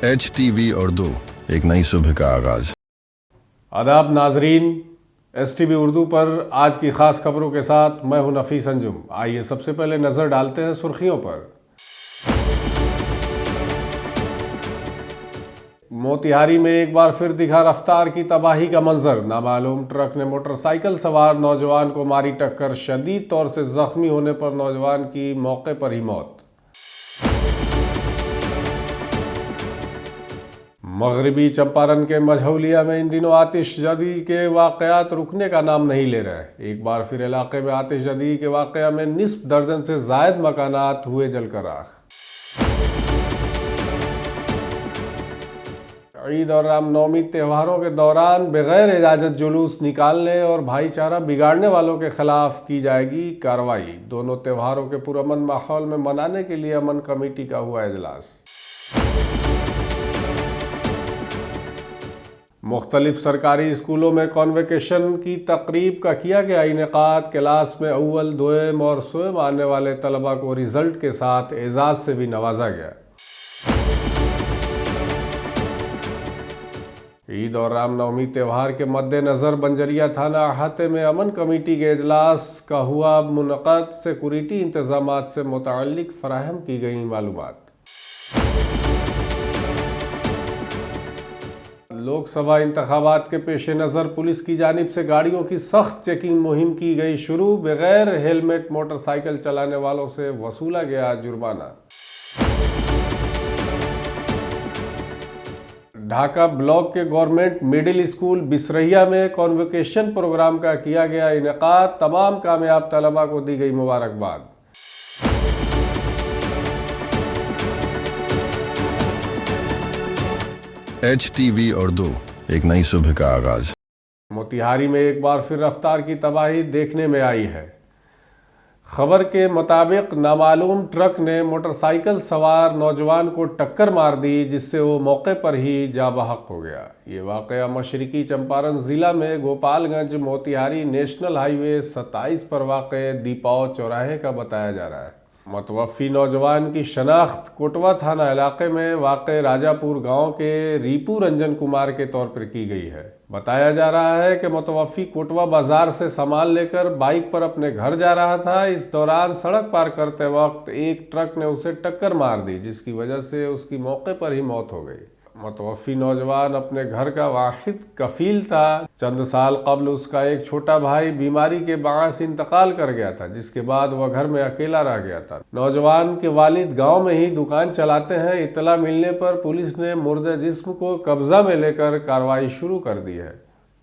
HTV Urdu, एक नई सुबह का आगाज। आदाब नाजरीन, STV उर्दू पर आज की खास खबरों के साथ मैं हूं नफीस अंजुम। आइए सबसे पहले नजर डालते हैं सुर्खियों पर। मोतिहारी में एक बार फिर दिखा रफ्तार की तबाही का मंजर। नामालूम ट्रक ने मोटरसाइकिल सवार नौजवान को मारी टक्कर। शदीद तौर से जख्मी होने पर नौजवान की मौके पर ही मौत। मगरबी चंपारण के मझौलिया में इन दिनों आतिशजदी के वाकयात रुकने का नाम नहीं ले रहे। एक बार फिर इलाके में आतिशजदी के वाकया में निस्फ दर्जन से जायद मकानात हुए जलकर राख। ईद और रामनवमी त्योहारों के दौरान बगैर इजाजत जुलूस निकालने और भाईचारा बिगाड़ने वालों के खिलाफ की जाएगी कार्रवाई। दोनों त्योहारों के पुरअमन माहौल में मनाने के लिए अमन कमेटी का हुआ इजलास। मुख्तलिफ सरकारी स्कूलों में कॉन्वोकेशन की तकरीब का किया गया इनेकाद। क्लास में अव्वल, दोयम और सोयम आने वाले तलबा को रिजल्ट के साथ एजाज से भी नवाजा गया। ईद और रामनवमी त्यौहार के मद्देनजर बंजरिया थाना अहाते में अमन कमेटी के इजलास का हुआ मुनक़द। सिक्योरिटी इंतजामात से मुतअल्लिक़ फराहम की गई मालूमात। लोकसभा इंतखाबात के पेश नज़र पुलिस की जानिब से गाड़ियों की सख्त चेकिंग मुहिम की गई शुरू। बगैर हेलमेट मोटरसाइकिल चलाने वालों से वसूला गया जुर्माना। ढाका ब्लॉक के गवर्नमेंट मिडिल स्कूल बिसरहिया में कॉन्वोकेशन प्रोग्राम का किया गया इनेकाद। तमाम कामयाब तलबा को दी गई मुबारकबाद। HTV उर्दू, एक नई सुबह का आगाज। मोतिहारी में एक बार फिर रफ्तार की तबाही देखने में आई है। खबर के मुताबिक नामालूम ट्रक ने मोटरसाइकिल सवार नौजवान को टक्कर मार दी, जिससे वो मौके पर ही जाँ बहक हो गया। ये वाक़या मशरकी चंपारण ज़िला में गोपालगंज मोतिहारी नेशनल हाईवे 27 पर वाक़ दीपाव चौराहे का बताया जा रहा है। मतवफ़ी नौजवान की शनाख्त कोटवा थाना इलाके में वाक़ राजापुर गांव के रिपू रंजन कुमार के तौर पर की गई है। बताया जा रहा है कि मतवफ़ी कोटवा बाजार से सामान लेकर बाइक पर अपने घर जा रहा था। इस दौरान सड़क पार करते वक्त एक ट्रक ने उसे टक्कर मार दी, जिसकी वजह से उसकी मौके पर ही मौत हो गई। मतवफ़ी नौजवान अपने घर का वाहिद कफील था। चंद साल कबल उसका एक छोटा भाई बीमारी के बायस इंतकाल कर गया था, जिसके बाद वह घर में अकेला रह गया था। नौजवान के वालिद गांव में ही दुकान चलाते हैं। इत्तला मिलने पर पुलिस ने मुर्दे जिस्म को कब्जा में लेकर कार्रवाई शुरू कर दी है।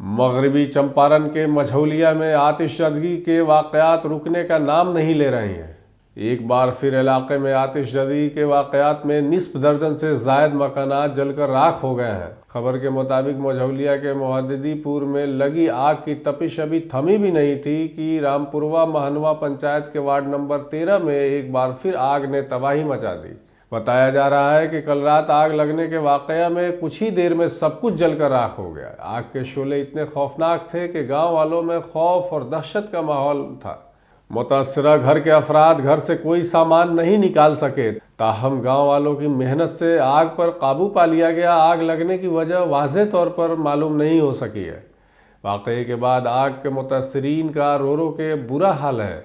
मगरबी चंपारण के मझौलिया में आतिशजदी के वाकयात रुकने का नाम नहीं ले रहे हैं। एक बार फिर इलाके में आतिशजदी के वाकयात में निस्फ दर्जन से जायद मकानात जलकर राख हो गए हैं। खबर के मुताबिक मझौलिया के मोहद्दीपुर में लगी आग की तपिश अभी थमी भी नहीं थी कि रामपुरवा महनवा पंचायत के वार्ड नंबर 13 में एक बार फिर आग ने तबाही मचा दी। बताया जा रहा है कि कल रात आग लगने के वाकया में कुछ ही देर में सब कुछ जलकर राख हो गया। आग के शोले इतने खौफनाक थे कि गाँव वालों में खौफ और दहशत का माहौल था। मुतासरा घर के अफराद घर से कोई सामान नहीं निकाल सके, ताहम गांव वालों की मेहनत से आग पर काबू पा लिया गया। आग लगने की वजह वाज़े तौर पर मालूम नहीं हो सकी है। वाक़ये के बाद आग के मुतासरीन का रो रो के बुरा हाल है।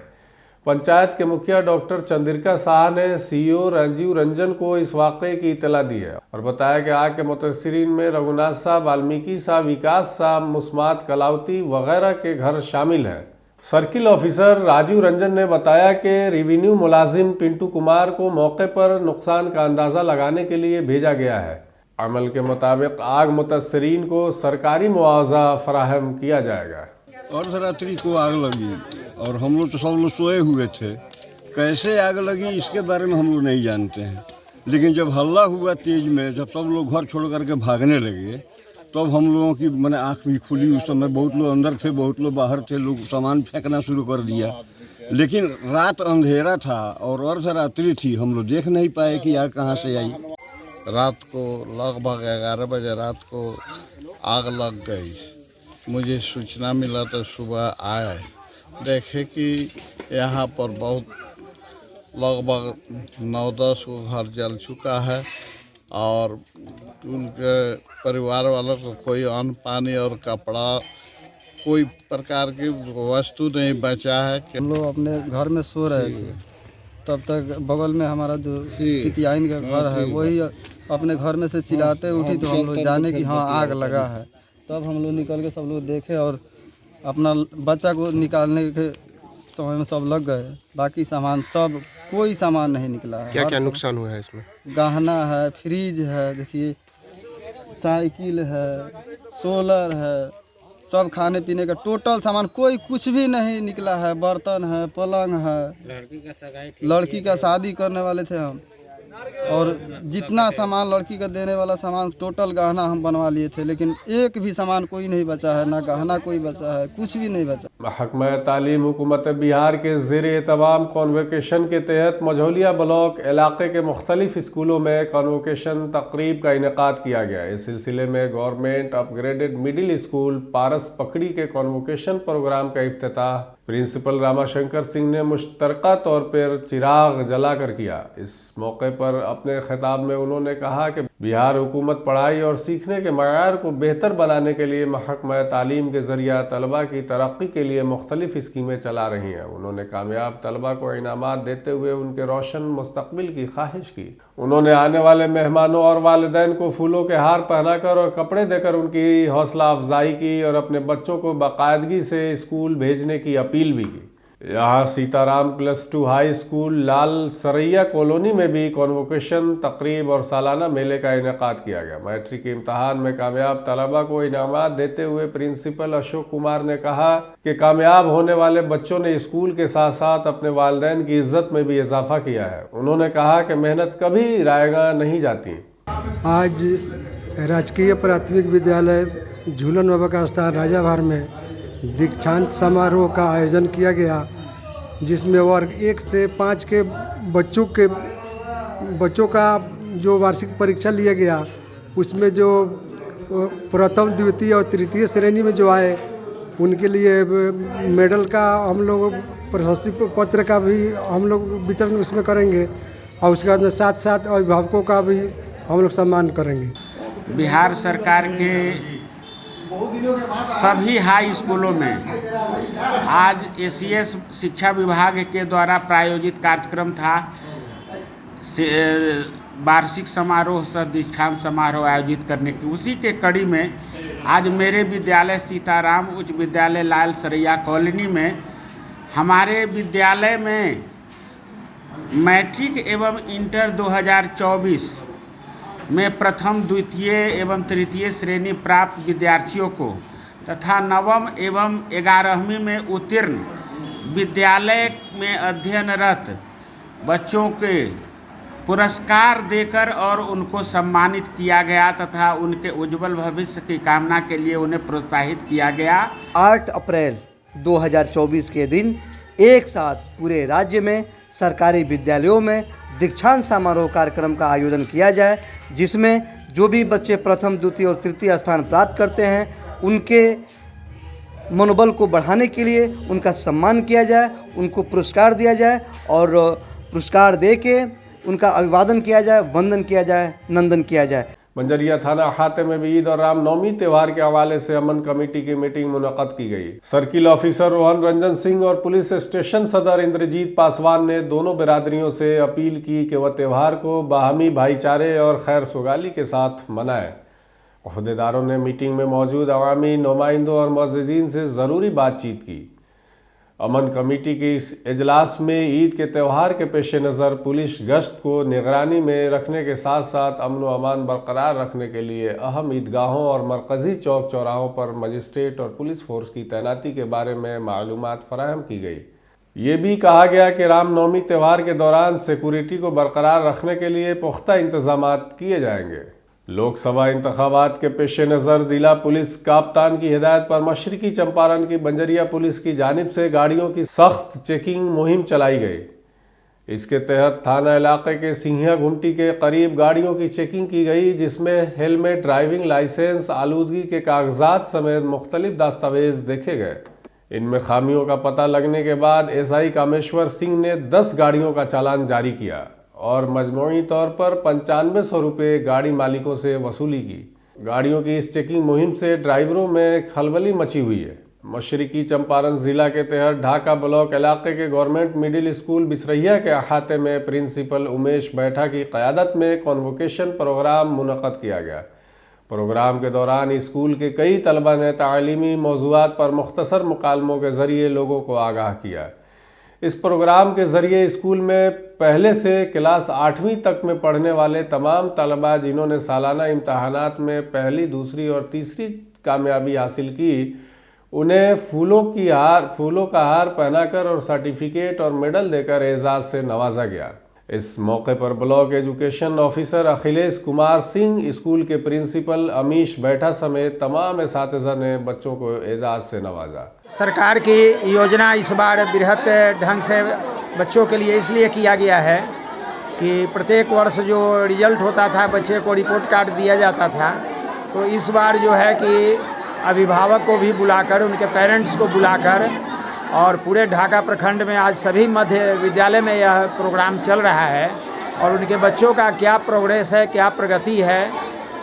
पंचायत के मुखिया डॉक्टर चंद्रिका शाह ने CEO राजीव रंजन को इस वाक़ये की इतला दी है और बताया कि आग के मुतासरीन में रघुनाथ साहब, वाल्मीकि साहब, विकास साहब, मुस्मात कलावती वगैरह के घर शामिल हैं। सर्किल ऑफिसर राजीव रंजन ने बताया कि रेवेन्यू मुलाजिम पिंटू कुमार को मौके पर नुकसान का अंदाज़ा लगाने के लिए भेजा गया है। अमल के मुताबिक आग मुतासरीन को सरकारी मुआवजा फराहम किया जाएगा। और रात्रि को आग लगी और हम लोग तो सब लोग सोए हुए थे। कैसे आग लगी इसके बारे में हम लोग नहीं जानते हैं, लेकिन जब हल्ला हुआ तेज में, जब सब लोग घर छोड़ करके भागने लगे, तब हम लोगों की मैंने आँख भी खुली। उस समय बहुत लोग अंदर थे, बहुत लोग बाहर थे। लोग सामान फेंकना शुरू कर दिया, लेकिन रात अंधेरा था और अर्धरात्रि थी। हम लोग देख नहीं पाए कि आग कहाँ से आई। रात को लगभग 11 बजे रात को आग लग गई। मुझे सूचना मिला तो सुबह आए, देखे कि यहाँ पर बहुत लगभग 9-10 को घर जल चुका है और उनके परिवार वालों को कोई अन्न पानी और कपड़ा कोई प्रकार की वस्तु नहीं बचा है। हम लोग अपने घर में सो रहे थे, तब तक बगल में हमारा जो पितियाइन का घर है वही अपने घर में से चिल्लाते उठी, तो हम लोग जाने कि हाँ आग लगा है। तब हम लोग निकल के सब लोग देखे और अपना बच्चा को निकालने के समय में सब लग गए। बाकी सामान सब कोई सामान नहीं निकला है। क्या क्या नुकसान हुआ है इसमें? गहना है, फ्रिज है, देखिए साइकिल है, सोलर है, सब खाने पीने का टोटल सामान कोई कुछ भी नहीं निकला है। बर्तन है, पलंग है, लड़की का शादी करने वाले थे हम, और जितना सामान लड़की का देने वाला सामान टोटल गहना हम बनवा लिए थे, लेकिन एक भी सामान कोई नहीं बचा है, ना गहना कोई बचा है, कुछ भी नहीं बचा। महकमा तालीम हुकूमत बिहार के ज़ेरे तमाम कॉन्वोकेशन के तहत मझौलिया ब्लॉक इलाके के मुख्तलिफ स्कूलों में कॉन्वोकेशन तकरीब का इनेकाद किया गया। इस सिलसिले में गवर्नमेंट अपग्रेडेड मिडिल स्कूल पारस पकड़ी के कॉन्वोकेशन प्रोग्राम का इफ्तिताह प्रिंसिपल रामाशंकर सिंह ने मुश्तरका तौर पर चिराग जलाकर किया। इस मौके पर अपने खिताब में उन्होंने कहा कि बिहार हुकूमत पढ़ाई और सीखने के मयार को बेहतर बनाने के लिए महकमा तालीम के जरिए तलबा की तरक्की के लिए मुख्तलिफ स्कीमें चला रही हैं। उन्होंने कामयाब तलबा को इनामात देते हुए उनके रोशन मुस्तकबिल की ख्वाहिश की। उन्होंने आने वाले मेहमानों और वालिदैन को फूलों के हार पहनाकर और कपड़े देकर उनकी हौसला अफजाई की और अपने बच्चों को बाकायदगी से स्कूल भेजने की अपील भी की। यहाँ सीताराम +2 हाई स्कूल लाल सरैया कॉलोनी में भी कॉन्वोकेशन तकरीब और सालाना मेले का इनेकाद किया गया। मैट्रिक के इम्तहान में कामयाब तलबा को इनामात देते हुए प्रिंसिपल अशोक कुमार ने कहा कि कामयाब होने वाले बच्चों ने स्कूल के साथ साथ अपने वालिदैन की इज्जत में भी इजाफा किया है। उन्होंने कहा कि मेहनत कभी रायगा नहीं जाती। आज राजकीय प्राथमिक विद्यालय झूलन बाबा का स्थान राजाभार में दीक्षांत समारोह का आयोजन किया गया, जिसमें वर्ग 1 से 5 के बच्चों का जो वार्षिक परीक्षा लिया गया, उसमें जो प्रथम द्वितीय और तृतीय श्रेणी में जो आए उनके लिए मेडल का हम लोग प्रशस्ति पत्र का भी हम लोग वितरण उसमें करेंगे, और उसके बाद में साथ साथ अभिभावकों का भी हम लोग सम्मान करेंगे। बिहार सरकार के सभी हाई स्कूलों में आज एसीएस शिक्षा विभाग के द्वारा प्रायोजित कार्यक्रम था, वार्षिक समारोह सह दीक्षांत समारोह आयोजित करने की। उसी के कड़ी में आज मेरे विद्यालय सीताराम उच्च विद्यालय लाल सरैया कॉलोनी में हमारे विद्यालय में मैट्रिक एवं इंटर 2024 में प्रथम द्वितीय एवं तृतीय श्रेणी प्राप्त विद्यार्थियों को तथा नवम एवं 11वीं में उत्तीर्ण विद्यालय में अध्ययनरत बच्चों के पुरस्कार देकर और उनको सम्मानित किया गया तथा उनके उज्जवल भविष्य की कामना के लिए उन्हें प्रोत्साहित किया गया। 8 अप्रैल 2024 के दिन एक साथ पूरे राज्य में सरकारी विद्यालयों में दीक्षांत समारोह कार्यक्रम का आयोजन किया जाए, जिसमें जो भी बच्चे प्रथम द्वितीय और तृतीय स्थान प्राप्त करते हैं उनके मनोबल को बढ़ाने के लिए उनका सम्मान किया जाए, उनको पुरस्कार दिया जाए और पुरस्कार दे के उनका अभिवादन किया जाए, वंदन किया जाए, नंदन किया जाए। बंजरिया थाना अहाते में भी ईद और रामनवमी त्यौहार के हवाले से अमन कमेटी की मीटिंग मुनक़द की गई। सर्किल ऑफिसर रोहन रंजन सिंह और पुलिस स्टेशन सदर इंद्रजीत पासवान ने दोनों बिरादरियों से अपील की कि वह त्यौहार को बाहमी भाईचारे और खैर सुगाली के साथ मनाएं। ओहदेदारों ने मीटिंग में मौजूद अवामी नुमाइंदों और मुअज़्ज़िज़ीन से ज़रूरी बातचीत की। अमन कमेटी के इस इजलास में ईद के त्यौहार के पेश नज़र पुलिस गश्त को निगरानी में रखने के साथ साथ अमन व अमान बरकरार रखने के लिए अहम ईदगाहों और मरकज़ी चौक चौराहों पर मजिस्ट्रेट और पुलिस फोर्स की तैनाती के बारे में मालूमात फराहम की गई। ये भी कहा गया कि रामनवमी त्यौहार के दौरान सिक्योरिटी को बरकरार रखने के लिए पुख्ता इंतजामात किए जाएंगे। लोकसभा इंतखाबात के पेश नज़र ज़िला पुलिस काप्तान की हिदायत पर मशरकी चंपारण की बंजरिया पुलिस की जानिब से गाड़ियों की सख्त चेकिंग मुहिम चलाई गई। इसके तहत थाना इलाके के सिंहिया घुमटी के करीब गाड़ियों की चेकिंग की गई, जिसमें हेलमेट, ड्राइविंग लाइसेंस, आलूदगी के कागजात समेत मुख्तलिफ दस्तावेज देखे गए। इनमें खामियों का पता लगने के बाद एसआई कामेश्वर सिंह ने 10 गाड़ियों का चालान जारी किया और मजमूई तौर पर 9500 रुपये गाड़ी मालिकों से वसूली की। गाड़ियों की इस चेकिंग मुहिम से ड्राइवरों में खलबली मची हुई है। मशरकी चंपारण जिला के तहत ढाका ब्लॉक इलाके के गवर्नमेंट मिडिल स्कूल बिसरैया के अहाते में प्रिंसिपल उमेश बैठा की क़यादत में कॉन्वोकेशन प्रोग्राम मुनक़द किया गया। प्रोग्राम के दौरान स्कूल के कई तलबा ने तालीमी मौज़ूआत पर मुख्तसर मुकालमों के ज़रिए लोगों को आगाह किया। इस प्रोग्राम के ज़रिए स्कूल में पहले से क्लास 8वीं तक में पढ़ने वाले तमाम तलबा जिन्होंने सालाना इम्तहानात में पहली, दूसरी और तीसरी कामयाबी हासिल की, उन्हें फूलों का हार पहनाकर और सर्टिफिकेट और मेडल देकर एजाज़ से नवाजा गया। इस मौके पर block education officer Akhilesh Kumar Singh, school के प्रिंसिपल अमीश बैठा समेत तमाम एसातिज़ा ने बच्चों को एजाज़ से नवाजा। सरकार की योजना इस बार बृहत ढंग से बच्चों के लिए इसलिए किया गया है कि प्रत्येक वर्ष जो रिजल्ट होता था बच्चे को रिपोर्ट कार्ड दिया जाता था, तो इस बार जो है कि अभिभावक को भी बुलाकर, उनके पेरेंट्स को बुलाकर और पूरे ढाका प्रखंड में आज सभी मध्य विद्यालय में यह प्रोग्राम चल रहा है और उनके बच्चों का क्या प्रोग्रेस है, क्या प्रगति है,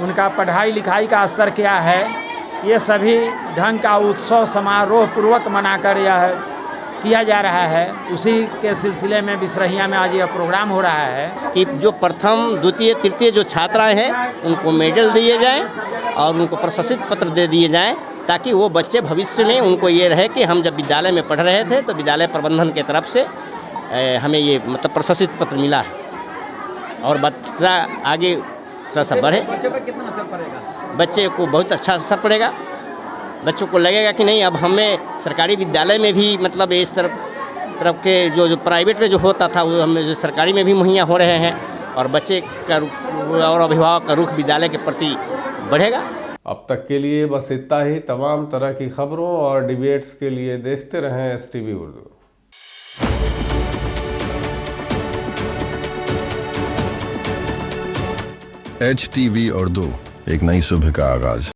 उनका पढ़ाई लिखाई का स्तर क्या है, ये सभी ढंग का उत्सव समारोह पूर्वक मनाकर यह किया जा रहा है। उसी के सिलसिले में बिसरहिया में आज यह प्रोग्राम हो रहा है कि जो प्रथम, द्वितीय, तृतीय जो छात्राएं हैं उनको मेडल दिए जाएं और उनको प्रशस्ति पत्र दे दिए जाएं, ताकि वो बच्चे भविष्य में उनको ये रहे कि हम जब विद्यालय में पढ़ रहे थे तो विद्यालय प्रबंधन के तरफ से हमें ये मतलब प्रशस्ति पत्र मिला है और बच्चा आगे थोड़ा सा बढ़े। बच्चे पर कितना असर पड़ेगा? बच्चे को बहुत अच्छा असर पड़ेगा। बच्चों को लगेगा कि नहीं, अब हमें सरकारी विद्यालय में भी मतलब इस तरफ के जो प्राइवेट में जो होता था वो हमें जो सरकारी में भी मुहैया हो रहे हैं और बच्चे का और अभिभावक का रुख विद्यालय के प्रति बढ़ेगा। अब तक के लिए बस इतना ही। तमाम तरह की खबरों और डिबेट्स के लिए देखते रहें STV उर्दू। HTV उर्दू, एक नई सुबह का आगाज।